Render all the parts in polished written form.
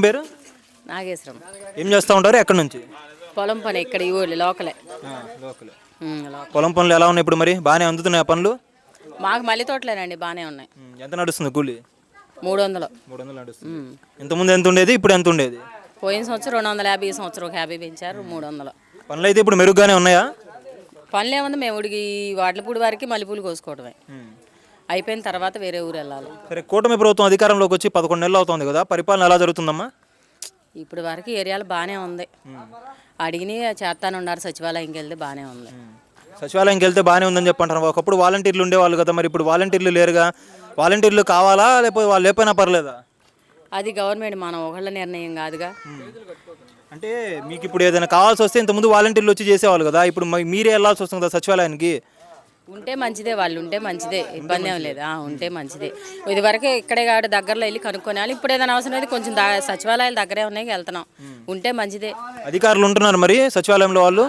పేరు నాగేశ్వరం. ఏం చేస్తూ ఉంటారు? ఎక్కడి నుంచి? పొలం పని ఇక్కడ ఈ ఊళ్ళో లోకలే. లోకల్. లోకల్. పొలం పనులు ఎలా ఉన్నాయి ఇప్పుడు? మరి బాగానే అందుతున్నాయి పనులు? మాకు మల్లి తోటలేనండి, బాగానే ఉన్నాయి. ఎంత నడుస్తుంది కూలి? 300. 300 నడుస్తుంది. ఇంతకుముందు ఎంత ఉండేది, ఇప్పుడు ఎంత ఉండేది? పోయిన సంవత్సరం 250, ఈ సంవత్సరం 50 పెంచారు, 300. పనులు అయితే ఇప్పుడు మెరుగ్గానే ఉన్నాయా? పనులు ఏముంది, మేము ఉడికి వాటిలపూడి వారికి మల్లెపూలు కోసుకోవడమే. అయిపోయిన తర్వాత వేరే ఊరు వెళ్ళాలి. సరే, కూటమి ప్రభుత్వం అధికారంలోకి వచ్చి 11 నెలలు అవుతుంది కదా, పరిపాలన ఎలా జరుగుతుందమ్మా? ఇప్పుడు వరకు ఏరియాలో బాగానే ఉంది. అడిగిని చేస్తాను ఉన్నారు, సచివాలయంకి వెళ్తే బాగానే ఉంది. సచివాలయంకి వెళ్తే బాగానే ఉందని చెప్పంటారు. ఒకప్పుడు వాలంటీర్లు ఉండేవాళ్ళు కదా, మరి ఇప్పుడు వాలంటీర్లు లేరుగా. వాలంటీర్లు కావాలా, లేకపోతే వాళ్ళు లేకపోయినా పర్లేదా? అది గవర్నమెంట్, మనం ఒకళ్ళ నిర్ణయం కాదుగా. అంటే మీకు ఇప్పుడు ఏదైనా కావాల్సి వస్తే ఇంతకుముందు వాలంటీర్లు వచ్చి చేసేవాళ్ళు కదా, ఇప్పుడు మీరే వెళ్ళాల్సి వస్తుంది కదా సచివాలయానికి. ఉంటే మంచిదే, వాళ్ళు ఉంటే మంచిదే, ఇబ్బంది ఏం లేదు. ఉంటే మంచిదే. ఇదివరకు ఇక్కడే కాదు, దగ్గరలో వెళ్ళి కనుక్కోవాలి. ఇప్పుడు ఏదైనా అవసరం అయితే కొంచెం సచివాలయాలు దగ్గరే ఉన్నాయి, వెళ్తున్నాం. ఉంటే మంచిదే. అధికారులు ఉంటున్నారు మరి సచివాలయంలో? వాళ్ళు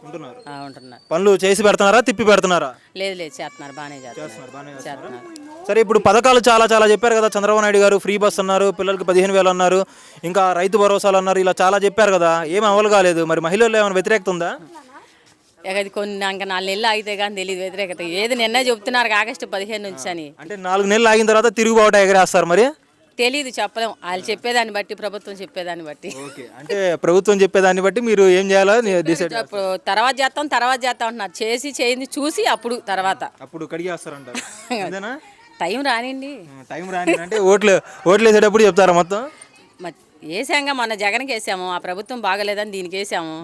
ఉంటున్నారు. పనులు చేసి పెడుతున్నారా, తిప్పి పెడుతున్నారా? లేదు లేదు, చేస్తున్నారు, బాగానే చేస్తున్నారు. సరే, ఇప్పుడు పథకాలు చాలా చాలా చెప్పారు కదా చంద్రబాబు నాయుడు గారు. ఫ్రీ బస్ అన్నారు, పిల్లలకి 15,000 అన్నారు, ఇంకా రైతు భరోసాలు అన్నారు, ఇలా చాలా చెప్పారు కదా. ఏం అమలు కాలేదు. మరి మహిళల్లో ఏమైనా వ్యతిరేకత ఉందా? అది కొన్ని ఇంకా 4 నెలలు ఆగితే కానీ తెలియదు వ్యతిరేకత. ఏది నిన్న చెప్తున్నారు ఆగస్టు 15 నుంచి అని. అంటే 4 నెలలు ఆగిన తర్వాత తిరుగుబాట ఎగరేస్తారు మరి? తెలీదు, చెప్పలేం. వాళ్ళు చెప్పేదాన్ని బట్టి, ప్రభుత్వం చెప్పేదాన్ని బట్టి. అంటే ప్రభుత్వం చెప్పేదాన్ని బట్టి మీరు ఏం చేయాలో డిసైడ్. తర్వాత చేస్తాం అంటున్నారు. చేయింది చూసి అప్పుడు కడిగేస్తారంటారు. టైం రానిండి. అంటే ఓట్లు వేసేటప్పుడు చెప్తారా మొత్తం? వేసాంగా, మన జగన్కి వేసాము, ఆ ప్రభుత్వం బాగలేదని దీనికి వేసాము.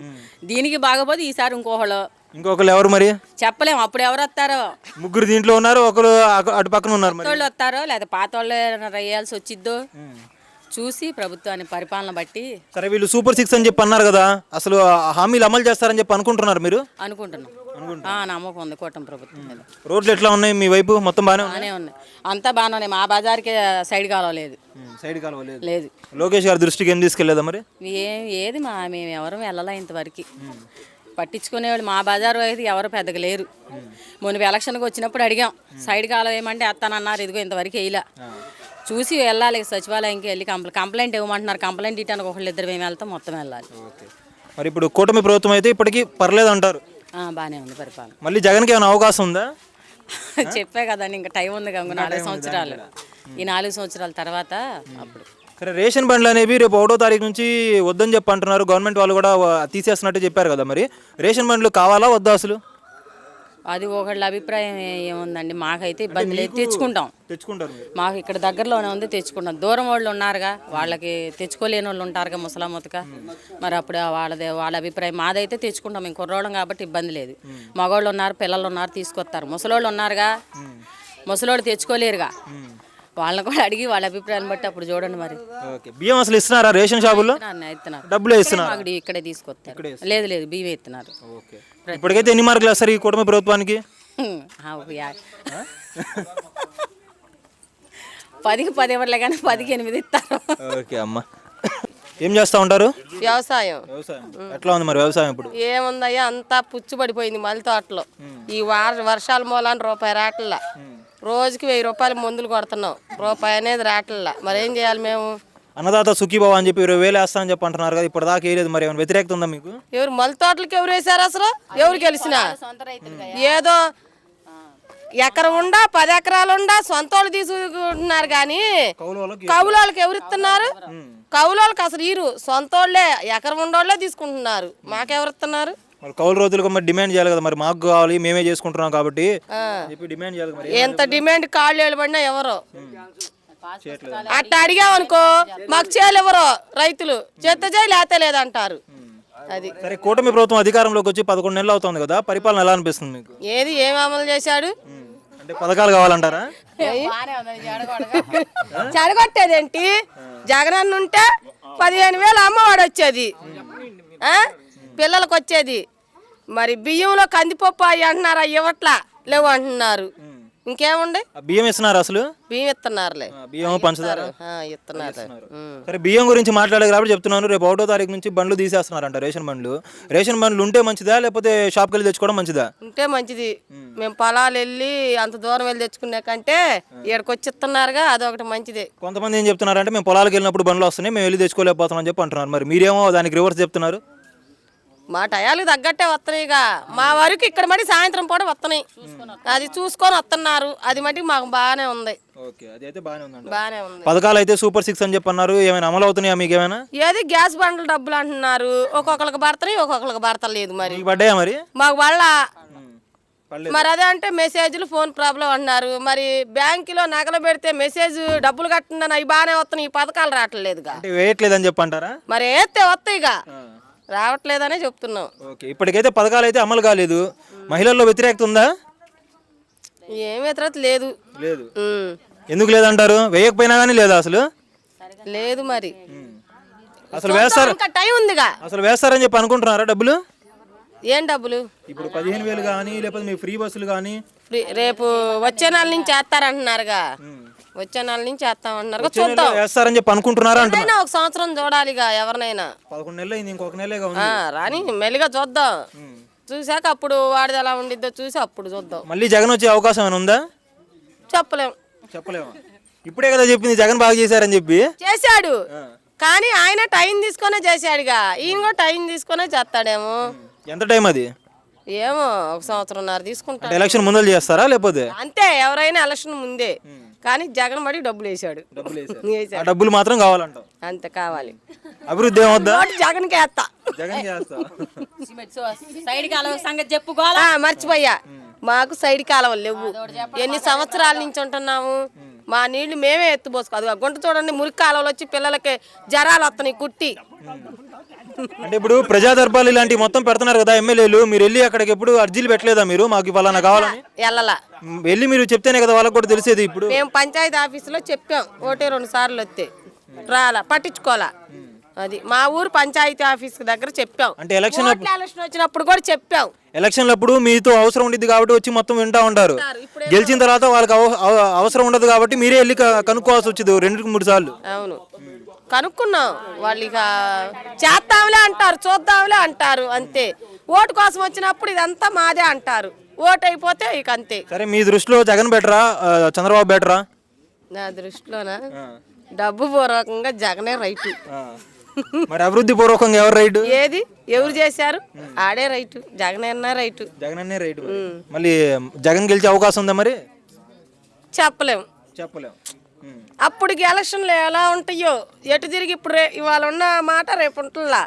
దీనికి బాగపోతే ఈసారి ఇంకొకళ్ళు ఎవరు మరి చెప్పలేము. అప్పుడు ఎవరు వస్తారో. ముగ్గురు దీంట్లో ఉన్నారు, ఒకరు అటు పక్కన ఉన్నారు. వాళ్ళు వస్తారో లేదా పాత వాళ్ళు వేయాల్సి వచ్చిద్దో చూసి ప్రభుత్వాన్ని పరిపాలన బట్టి. సరే, వీళ్ళు సూపర్ 6 అని చెప్పి అన్నారు కదా, అసలు హామీలు అమలు చేస్తారని చెప్పి అనుకుంటున్నారు మీరు? అనుకుంటున్నాం. నమ్మకం ఉంది కూటమి ప్రభుత్వం మీద. రోడ్లు ఎట్లా ఉన్నాయి మీ వైపు? మొత్తం బాగానే ఉన్నాయి, అంతా బాగానే ఉన్నాయి. మా బజార్కి సైడ్ కాలువ లేదు. లేదు. లోకేష్ గారి దృష్టికి ఏం తీసుకెళ్లేదా మరి? ఏది మేము ఎవరు వెళ్ళాలా ఇంతవరకు. పట్టించుకునేవాళ్ళు మా బజారు అయితే ఎవరు పెద్దగా లేరు. మొన్న ఎలక్షన్కి వచ్చినప్పుడు అడిగాం, సైడ్ కాలువ ఏమంటే వస్తానన్నారు. ఇదిగో ఇంతవరకు వేయలే. చూసి వెళ్ళాలి, సచివాలయంకి వెళ్ళి కంప్లైంట్ ఇవ్వమంటున్నారు. కంప్లైంట్ ఇవ్వడానికి ఒకళ్ళిద్దరు మేము వెళ్తాం, మొత్తం వెళ్ళాలి. మరి ఇప్పుడు కూటమి ప్రభుత్వం అయితే ఇప్పటికీ పర్లేదు అంటారు? బాగానే ఉంది పరిపాలన. మళ్ళీ జగన్కి ఏమైనా అవకాశం ఉందా? చెప్పే కదండి, ఇంకా టైం ఉంది కదా, 4 సంవత్సరాలు. ఈ 4 సంవత్సరాల తర్వాత అప్పుడు. సరే, రేషన్ బండ్లు అనేవి రేపు 1వ తారీఖు నుంచి వద్దని చెప్పి అంటున్నారు. గవర్నమెంట్ వాళ్ళు కూడా తీసేస్తున్నట్టు చెప్పారు కదా, మరి రేషన్ బండ్లు కావాలా వద్దా అసలు? అది ఒకళ్ళ అభిప్రాయం ఏముందండి, మాకైతే ఇబ్బంది లేదు, తెచ్చుకుంటారు. మాకు ఇక్కడ దగ్గరలోనే ఉంది, తెచ్చుకుంటాం. దూరం వాళ్ళు ఉన్నారుగా, వాళ్ళకి తెచ్చుకోలేని వాళ్ళు ఉంటారుగా, ముసలామతక. మరి అప్పుడు వాళ్ళ అభిప్రాయం. మాదైతే తెచ్చుకుంటాం, మేము కుర్రోళ్ళం కాబట్టి ఇబ్బంది లేదు. మగవాళ్ళు ఉన్నారు, పిల్లలు ఉన్నారు, తీసుకొస్తారు. ముసలోళ్ళు ఉన్నారుగా, ముసలోళ్ళు తెచ్చుకోలేరుగా, వాళ్ళని కూడా అడిగి వాళ్ళ అభిప్రాయాన్ని బట్టి అప్పుడు చూడండి. మరి బియ్యం అసలు ఇస్తున్నారా రేషన్ షాపుల్లో? డబ్బులు ఇస్తున్నారు, ఇక్కడే తీసుకొస్తారు. లేదు బియ్యం ఇస్తున్నారు. ఇప్పటికైతే ఎన్ని మార్కులు వేస్తారు ఈ కూటమి ప్రభుత్వానికి? 10కి 10 ఇవ్వలే కానీ 10కి 8 ఇస్తారు. ఓకే అమ్మ, ఏం చేస్తూ ఉంటారు? వ్యవసాయం. ఎట్లా ఉంది మరి వ్యవసాయం ఇప్పుడు? ఏముందయ్యా, అంతా పుచ్చుబడిపోయింది మల్లి తోటలో. ఈ వర్షాల మూలాన రూపాయి రాట్ల. రోజుకి 1000 రూపాయలు మందులు కొడుతున్నాం, రూపాయి అనేది రాట్ల. మరి ఏం చేయాలి మేము? అన్నదాత సుఖీభావ అని చెప్పి 20,000 వేస్తానని చెప్పి అంటున్నారు కదా, ఇప్పుడు దాకా వేయలేదు. మరి ఏమైనా వ్యతిరేకత ఉందా మీకు? ఎవరు మల్లి తోటలకి ఎవరు వేసారు అసలు? ఎవరు గెలిచినా ఏదో ఎకరం ఉండా 10 ఎకరాలు ఉండా సొంత వాళ్ళు తీసుకుంటున్నారు కానీ కౌలు ఎవరు ఇస్తున్నారు? కౌలు అసలు ఈరు, సొంత వాళ్ళే ఎకరం ఉండోళ్ళే తీసుకుంటున్నారు. మాకెవరు ఇస్తున్నారు? కౌలు రోజులకు మరి డిమాండ్ చేయాలి కదా, మరి మాకు కావాలి, మేమే చేసుకుంటున్నాం కాబట్టి డిమాండ్ చేయాలి. మరి ఎంత డిమాండ్ కాళ్ళు వెళ్ళబడినా ఎవరు అట్లా అడిగామనుకో మాకు చేయలేవరో రైతులు, చేత చేయి లేతే లేదంటారు. అది సరే, కూటమి ప్రభుత్వం అధికారంలోకి వచ్చి 11 నెలలు అవుతుంది కదా, పరిపాలన ఎలా అనిపిస్తుంది మీకు? ఏం అమలు చేశాడు? అంటే పథకాలు కావాలంటారా? చెడగొట్టేదేంటి? జగనన్న ఉంటే 15,000 అమ్మవాడు వచ్చేది, పిల్లలకు వచ్చేది. మరి బియ్యంలో కందిపప్పు అవి అంటున్నారు, ఇవ్వట్లా లేవు అంటున్నారు. ఇంకేముంది? బియ్యం ఇస్తున్నారు అసలు? బియ్యం ఇస్తున్నారులే. బియ్యం పంచదార ఇస్తున్నారు. సరే, బియ్యం గురించి మాట్లాడాలి కాబట్టి చెప్తున్నాను. రేపు 1వ తారీఖు నుంచి బండ్లు తీసేస్తున్నారంట, రేషన్ బండ్లు. రేషన్ బండ్లు ఉంటే మంచిదా లేకపోతే షాప్కి వెళ్ళి తెచ్చుకోవడం మంచిదా? ఉంటే మంచిది. మేము పొలాలు వెళ్ళి అంత దూరం వెళ్ళి తెచ్చుకునే కంటే ఇక్కడికి వచ్చి ఇస్తున్నారుగా, అదొకటి మంచిదే. కొంతమంది ఏం చెప్తున్నారంటే మేము పొలాలకు వెళ్ళినప్పుడు బండ్లు వస్తున్నాయి, మేము వెళ్ళి తెచ్చుకోలేకపోతున్నాం అని చెప్పి అంటున్నారు. మరి మీరేమో దానికి రివర్స్ చెప్తున్నారు. మా టయాలకు తగ్గట్టే వస్తున్నాయిగా. మా వరకు ఇక్కడ మట్టి సాయంత్రం పూట వస్తున్నాయి, అది చూసుకొని వస్తున్నారు. అది మట్టి మాకు బాగానే ఉంది. బాగానే ఉంది. పథకాలు అయితే సూపర్ 6 అని చెప్పి అన్నారు. ఏమైనా అమలు అవుతున్నాయా మీకు? ఏమైనా ఏది గ్యాస్ బండ్లు డబ్బులు అంటున్నారు, ఒక్కొక్కరికి పడతాయి, ఒక్కొక్కరికి పడతలేదు. మరి పడ్డాయా? మరి మాకు వాళ్ళ మరి అదే అంటే మెసేజ్లు ఫోన్ ప్రాబ్లం అంటున్నారు. మరి బ్యాంకులో నగలు పెడితే మెసేజ్ డబ్బులు కట్టిందని అవి బాగానే వస్తున్నాయి, ఈ పథకాలు రావట్లేదుగా. వేయట్లేదని చెప్పి అంటారా? మరి వేస్తే వస్తాయిగా, రావట్లేదనే చెప్తున్నాం. ఓకే, ఇప్పటికైతే పథకాలు అయితే అమలు కాలేదు. మహిళల్లో వ్యతిరేకత ఉందా? ఏమీ వ్యతిరేకత లేదు. లేదు. ఎందుకు లేదంటారు? వేయకపోయినా కానీ లేదా అసలు? లేదు. మరి అసలు వేస్తారు, ఇంకా టైం ఉందిగా. అసలు వేస్తారని చెప్పి అనుకుంటున్నారా డబ్బులు? ఏం డబ్బులు? ఇప్పుడు 15,000 కానీ లేకపోతే మీ ఫ్రీ బస్సులు కానీ రేపు వచ్చే నెల నుంచి చేస్తారంటున్నారుగా. వచ్చే నెల నుంచి చేస్తామంటున్నారు. చూద్దాం, వేస్తారని చెప్పి అనుకుంటున్నారా? అంటే ఒక సంవత్సరం చూడాలిగా ఎవరినైనా. 11 నెలలు అయింది, ఇంకొక నెలేగా రాని మెల్లిగా చూద్దాం. చూసాక అప్పుడు వాడిది ఎలా ఉండిద్దో చూసి అప్పుడు చూద్దాం. మళ్ళీ జగన్ వచ్చే అవకాశం ఏమైనా ఉందా? చెప్పలేము. ఇప్పుడే కదా చెప్పింది జగన్ బాగా చేశారని చెప్పి. చేశాడు, కానీ ఆయన టైం తీసుకునే చేశాడుగా. ఈయన కూడా టైం తీసుకునే చేస్తాడేమో. ఎంత టైం అది? ఏమో 1 సంవత్సరంన్నర తీసుకుంటాడు. ఎలక్షన్ ముందర చేస్తారా లేకపోతే? అంతే, ఎవరైనా ఎలక్షన్ ముందే. కానీ జగన్ మడి డబ్బులు వేసాడు. డబ్బులు మాత్రం కావాలంటావు? అంతే, కావాలి. అభివృద్ధి ఏమవుద్దా? జగన్కి వేస్తా. మర్చిపోయా, మాకు సైడ్ కాలువలు లేవు. ఎన్ని సంవత్సరాల నుంచి ఉంటున్నాము. మా నీళ్లు మేమే ఎత్తుపోసుకో. అది గుంట చూడండి, మురికి కాలువలు వచ్చి పిల్లలకి జ్వరాలు వస్తున్నాయి కుట్టి. అంటే ఇప్పుడు ప్రజా దర్బార్లు ఇలాంటివి మొత్తం పెడుతున్నారు కదా ఎమ్మెల్యేలు, మీరు వెళ్ళి అక్కడికి ఎప్పుడు అర్జీలు పెట్టలేదా మీరు? మాకు ఫలానా కావాలని వెళ్ళలా. వెళ్ళి మీరు చెప్తేనే కదా వాళ్ళకి కూడా తెలిసేది. ఇప్పుడు మేము పంచాయతీ ఆఫీసులో చెప్పాం, 1-2 సార్లు వస్తే రాలా, పట్టించుకోవాలా. అది మా ఊరు పంచాయతీ ఆఫీస్ దగ్గర చెప్పాం. అంటే ఎలక్షన్ వచ్చినప్పుడు కూడా చెప్పాం. ఎలక్షన్లప్పుడు మీతో అవసరం ఉండిద్ది కాబట్టి వచ్చి మొత్తం వింటా ఉంటారు. గెలిచిన తర్వాత వాళ్ళకి అవసరం ఉండదు కాబట్టి మీరే వెళ్ళి కనుక్కోవాల్సి వచ్చింది 2-3 సార్లు. అవును, కనుక్కున్నాం. వాళ్ళు ఇక చేస్తాంలే అంటారు, చూద్దాంలే అంటారు, అంతే. ఓటు కోసం వచ్చినప్పుడు ఇదంతా మాదే అంటారు. ఓటు అయిపోతే ఇక అంతే. సరే, మీ దృష్టిలో జగన్ బెటరా చంద్రబాబు బెటరా? నా దృష్టిలోనా డబ్బు పూర్వకంగా జగనే రైటు. మరి అభివృద్ధి పూర్వకంగా ఎవరు రైట్? ఏది ఎవరు చేశారు ఆడే రైటు. జగన్ అన్నా రైటు. జగన్ రైట్. మళ్ళీ జగన్ గెలిచే అవకాశం ఉందా? మరి చెప్పలేము. అప్పటికి ఎలక్షన్లు ఎలా ఉంటాయో, ఎటు తిరిగి ఇప్పుడు ఇవాళ ఉన్న మాట రేపు ఉంటుందా,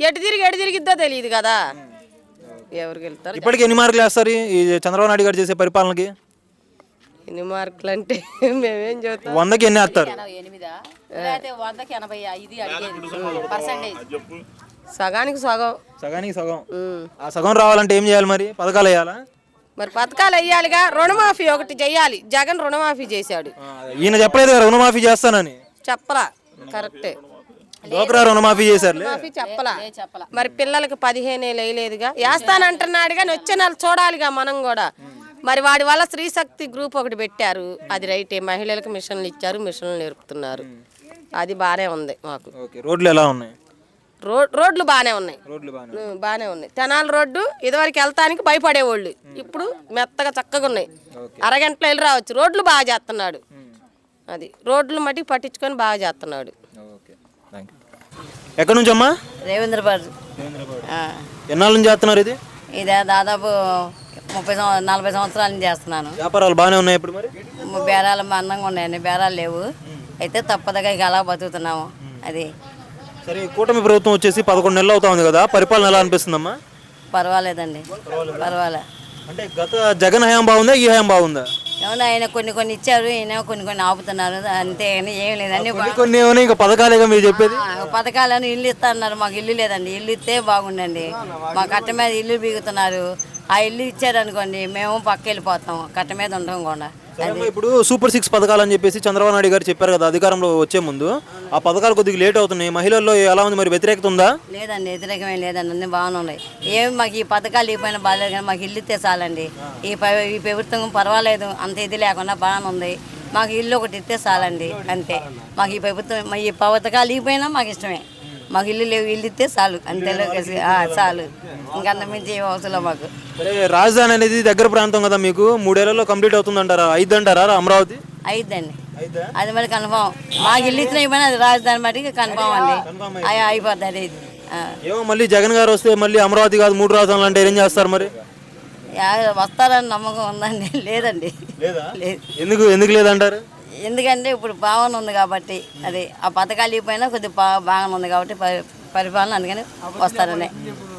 ఎటు తిరిగిద్దో తెలియదు కదా. ఎవరికి వెళ్తారు? ఇప్పటికి ఎన్ని మార్కులు వేస్తారు ఈ చంద్రబాబు నాయుడు గారు చేసే పరిపాలనకి? ఎన్ని మార్కులు అంటే మేమేం చెబుతాం? 100కి ఎన్ని వేస్తారు? సగానికి సగం. సగానికి సగం. ఆ సగం రావాలంటే ఏం చేయాలి? మరి పథకాలు వేయాలా? మరి పథకాలు వేయాలిగా. రుణమాఫీ ఒకటి చెయ్యాలి. జగన్ రుణమాఫీ చేశాడు. ఈయన చెప్పలేదు కదా రుణమాఫీ చేస్తానని. చెప్పలా, కరెక్టే. డోక్రా రుణమాఫీ చేశారు, చెప్పలా. మరి పిల్లలకి 15 ఏళ్ళు వేయలేదుగా. వేస్తానంటున్నాడు కానీ వచ్చే నెల చూడాలిగా మనం కూడా. మరి వాడి వల్ల స్త్రీశక్తి గ్రూప్ ఒకటి పెట్టారు, అది రైటే. మహిళలకు మిషన్లు ఇచ్చారు, మిషన్లు నేర్పుతున్నారు, అది బాగానే ఉంది మాకు. రోడ్లు ఎలా ఉన్నాయి? రోడ్లు బాగానే ఉన్నాయి. బాగానే ఉన్నాయి. తెనాలి రోడ్డు ఇదివరకు వెళ్తానికి భయపడేవాళ్ళు, ఇప్పుడు మెత్తగా చక్కగా ఉన్నాయి. అరగంటలో వెళ్ళి రావచ్చు. రోడ్లు బాగా చేస్తున్నాడు. అది రోడ్లు మట్టి పట్టించుకొని బాగా చేస్తున్నాడు. ఎక్కడి నుంచి అమ్మా? రేవేంద్రబాబు. ఎన్నాళ్ళ నుంచి చేస్తున్నారు ఇది? ఇదే దాదాపు 30-40 సంవత్సరాల నుంచి చేస్తున్నాను. వ్యాపారాలు బాగానే ఉన్నాయి ఇప్పుడు? మరి బేరాలు అందంగా ఉన్నాయండి. బేరాలు లేవు, అయితే తప్పదుగా ఇక అలా బతుకుతున్నాము. అది సరే, కూటమి ప్రభుత్వం వచ్చేసి 11 నెలలు అవుతా ఉంది కదా, పరిపాలన ఎలా అనిపిస్తుందమ్మా? పర్వాలేదండి, పర్వాలే. అంటే గత జగన్ హయాం బాగుందా, ఈ హయాం బాగుందా? ఏమన్నా ఆయన కొన్ని ఇచ్చారు, ఈయన కొన్ని ఆపుతున్నారు, అంతే. ఏం లేదండి. కొన్ని ఇంకా పథకాలేగా మీరు చెప్పేది? పథకాలను ఇల్లు ఇస్తా అన్నారు, మాకు ఇల్లు లేదండి. ఇల్లు ఇస్తే బాగుండండి. మా కట్ట మీద ఇల్లు బీగుతున్నారు. ఆ ఇల్లు ఇచ్చారనుకోండి మేము పక్క వెళ్ళిపోతాం, కట్ట మీద ఉంటాం కూడా. సరేమ్మా, ఇప్పుడు సూపర్ 6 పథకాలు అని చెప్పేసి చంద్రబాబు నాయుడు గారు చెప్పారు కదా అధికారంలో వచ్చే ముందు. ఆ పథకాలు కొద్దిగా లేట్ అవుతున్నాయి. మహిళల్లో ఎలా ఉంది మరి, వ్యతిరేకత ఉందా? లేదండి, వ్యతిరేకమే లేదండి, అన్నీ బాగానే ఉన్నాయి. ఏమి మాకు ఈ పథకాలు ఇవ్వకపోయినా బాగాలేదు, కానీ మాకు ఇల్లు ఇస్తే చాలండి. ఈ ప్రభుత్వం పర్వాలేదు, అంత ఇది లేకుండా బాగానే ఉంది. మాకు ఇల్లు ఒకటి ఇస్తే చాలండి, అంతే. మాకు ఈ ప్రభుత్వం ఈ పథకాలు ఇవ్వకపోయినా మాకు ఇష్టమే. మాకు ఇల్లు లేవు, ఇల్లు ఇస్తే చాలు, అంతే. చాలు, ఇంకంత మించి ఏం అవసరం మాకు. సరే, రాజధాని అనేది దగ్గర ప్రాంతం కదా మీకు, 3 ఏళ్లలో కంప్లీట్ అవుతుంది అంటారా? అయిద్ది అంటారా అమరావతి? అయిద్దండి, అది మరి కన్ఫామ్. మాకు ఇల్లు ఇచ్చిన ఇవ్వని అది రాజధాని మటుకు కన్ఫామ్ అండి, అయిపోతుంది అది. ఏమో మళ్ళీ జగన్ గారు వస్తే మళ్ళీ అమరావతి కాదు 3 రాజధానులు అంటే ఏం చేస్తారు మరి? వస్తారని నమ్మకం ఉందండి. లేదండి, లేదు. ఎందుకు లేదంటారు? ఎందుకంటే ఇప్పుడు భావన ఉంది కాబట్టి, అది ఆ పథకాలు ఇవ్వకపోయినా కొద్దిగా బాగా ఉంది కాబట్టి పరిపాలన, అందుకని వస్తారని.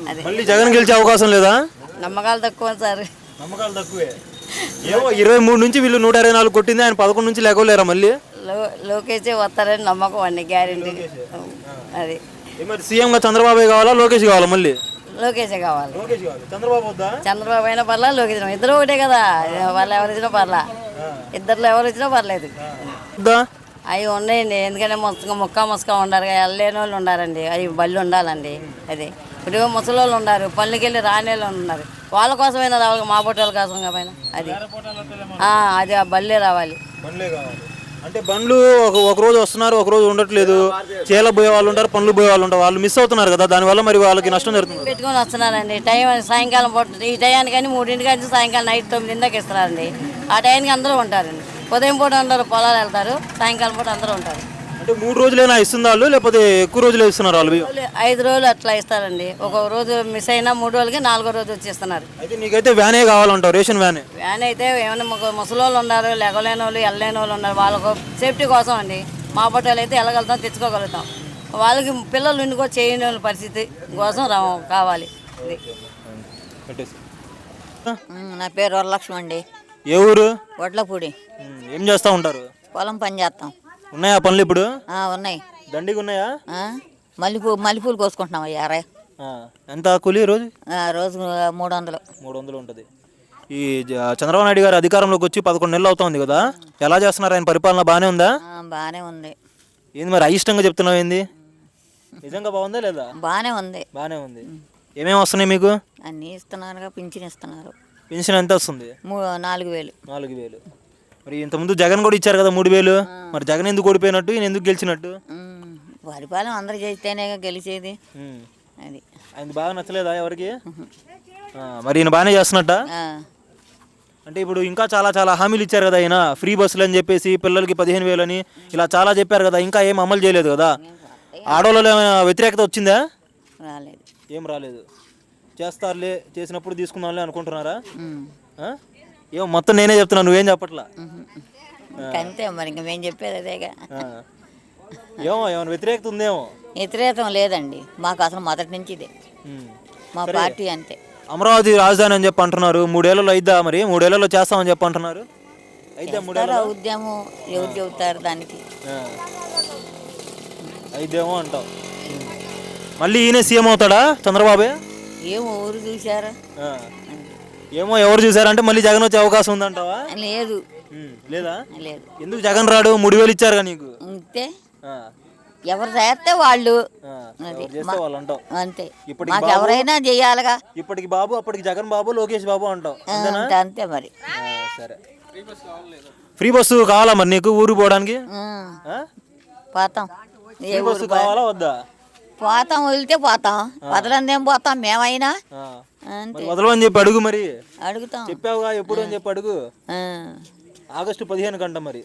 అది మళ్ళీ జగన్ గెలిచే అవకాశం లేదా? నమ్మకాలు తక్కువ సార్, నమ్మకాలు తక్కువే. ఏమో 23 నుంచి వీళ్ళు 124 కొట్టింది, ఆయన 11 నుంచి లేకోలేరా మళ్ళీ? లోకేష్ వస్తారని నమ్మకం అండి, గ్యారెంటీ. అది మరి సీఎంగా చంద్రబాబు కావాలా, లోకేష్ కావాలా? మళ్ళీ లోకేషే కావాలి. చంద్రబాబు వద్దా? చంద్రబాబు అయినా పర్లా, లోకేష్ ఇద్దరు ఒకటే కదా, వాళ్ళు ఎవరు ఇచ్చినా పర్లా, ఇద్దరులో ఎవరు ఇచ్చినా పర్లేదు. అవి ఉన్నాయండి, ఎందుకంటే ముక్క ఉండారు, వెళ్ళలేని వాళ్ళు ఉండారండి, అవి బళ్ళు ఉండాలండి. అది ఇప్పుడు ముసలి వాళ్ళు ఉన్నారు, పనులకి వెళ్ళి రాని వాళ్ళు ఉన్నారు, వాళ్ళ కోసమైనా రావాలి, మా పొట్టాల కోసం కాబట్టి. అది ఆ బళ్ళే రావాలి. అంటే బండ్లు ఒక రోజు వస్తున్నారు, ఒక రోజు ఉండట్లేదు. చేల పోయే వాళ్ళు ఉంటారు, పనులు పోయే వాళ్ళు ఉంటారు, వాళ్ళు మిస్ అవుతున్నారు కదా, దానివల్ల మరి వాళ్ళకి నష్టం జరుగుతుంది. పెట్టుకొని వస్తున్నారండి టైం, సాయంకాలం ఈ టయానికి కానీ 3 నుంచి సాయంకాలం నైట్ 9 దాకా ఇస్తున్నారండి. ఆ టైంకి అందరూ ఉంటారండి. ఉదయం పూట అందరూ పొలాలు వెళ్తారు, సాయంకాలం పూట అందరూ ఉంటారు. అంటే 3 రోజులైనా ఇస్తుంది వాళ్ళు, లేకపోతే ఎక్కువ రోజులు ఇస్తున్నారు వాళ్ళు? 5 రోజులు అట్లా ఇస్తారండి. ఒక రోజు మిస్ అయినా 3 రోజులకి 4వ రోజు వచ్చేస్తున్నారు. అయితే నీకైతే వ్యానే కావాలంటావు, రేషన్ వ్యానే? వ్యాన్ అయితే ఏమైనా ముసలి వాళ్ళు ఉన్నారు, లెగలేని వాళ్ళు, వెళ్ళలేని వాళ్ళు ఉన్నారు, వాళ్ళకు సేఫ్టీ కోసం అండి. మా పొట్టాలు అయితే వెళ్ళగలుగుతాం, తెచ్చుకోగలుగుతాం. వాళ్ళకి పిల్లలు ఇంటికో చేయని వాళ్ళ పరిస్థితి కోసం కావాలి. నా పేరు వరలక్ష్మి అండి. ఏ ఊరు? వడ్లపూడి. ఏం చేస్తూ ఉంటారు? పొలం పని చేస్తాం. ఉన్నాయా పనులు ఇప్పుడు? ఉన్నాయి. దండిగా ఉన్నాయా? మల్లెపూలు కోసుకుంటున్నాం. 50. ఎంత కూలి రోజు? రోజు 300. 300 ఉంటుంది. ఈ చంద్రబాబు నాయుడు గారు అధికారంలోకి వచ్చి 11 నెలలు అవుతుంది కదా, ఎలా చేస్తున్నారు? ఆయన పరిపాలన బాగానే ఉందా? బాగానే ఉంది. ఏంది మరి అయిష్టంగా చెప్తున్నావు? ఏంది, నిజంగా బాగుందా లేదా? బాగానే ఉంది. బాగానే ఉంది. ఏమేమి వస్తున్నాయి మీకు? అన్నీ ఇస్తున్నారు, పింఛన్ ఇస్తున్నారు. పెన్షన్ ఎంత వస్తుంది? 4000. 4000. మరి ఇంతకుముందు జగన్ కూడా ఇచ్చారు కదా 3000. మరి జగన్ ఎందుకు ఓడిపోయినట్టు, ఈయన ఎందుకు గెలిచినట్టు? పరిపాలన అందరూ చేస్తేనే గెలిచేది. అది ఆయన బాగా నచ్చలేదా ఎవరికి? మరి ఈయన బాగానే చేస్తున్నట్ట? అంటే ఇప్పుడు ఇంకా చాలా చాలా హామీలు ఇచ్చారు కదా ఆయన, ఫ్రీ బస్సులు అని చెప్పేసి, పిల్లలకి 15,000 అని, ఇలా చాలా చెప్పారు కదా, ఇంకా ఏం అమలు చేయలేదు కదా. ఆడవాళ్ళలో ఏమైనా వ్యతిరేకత వచ్చిందా? రాలేదు. ఏం రాలేదు. చేస్తారులే, చేసినప్పుడు తీసుకుందాంలే అనుకుంటున్నారా? ఏమో మొత్తం నేనే చెప్తున్నాను, నువ్వేం చెప్పట్లా. అంతే మరి, ఇంకా మేము చెప్పేది అదేగా. ఏమైనా వ్యతిరేకత ఉందేమో? వ్యతిరేకం లేదండి, మాకు అసలు మొదటి నుంచి ఇదే మా పార్టీ. అంతే. అమరావతి రాజధాని అని చెప్పి అంటున్నారు, 3 ఏళ్లలో అయిద్దా? మరి 3 ఏళ్లలో చేస్తామని చెప్పి అంటున్నారు. అయితే 3 ఏళ్ళ ఉద్యమం ఎవరు చెబుతారు దానికి? అయిద్దేమో అంటావు. మళ్ళీ ఈయన సీఎం అవుతాడా చంద్రబాబే? ఏమో ఊరు చూసారా? ఏమో ఎవరు చూసారంటే మళ్ళీ జగన్ వచ్చే అవకాశం ఉందంటావా? లేదు. లేదా? లేదు. ఎందుకు జగన్ రాడు? 3000 ఇచ్చారుగా నీకు. అంతే, ఎవరు చేస్తే వాళ్ళు అంతే. మాకు ఎవరైనా చెయ్యాలిగా. ఇప్పటికి బాబు, అప్పటికి జగన్ బాబు, లోకేష్ బాబు అంటావు. అంతే మరి. సరే, ఫ్రీ బస్సు కావాలా మరి నీకు ఊరు పోవడానికి? పోతాం. ఫ్రీ బస్సు కావాలా వద్దా? పోతాం, వదిలితే పోతాం, వదలందేం పోతాం మేమైనా. వదలమని చెప్పి అడుగు. మరి అడుగుతాం, చెప్పావుగా ఎప్పుడు అని చెప్పి అడుగు. ఆగస్టు 15 కంట మరి.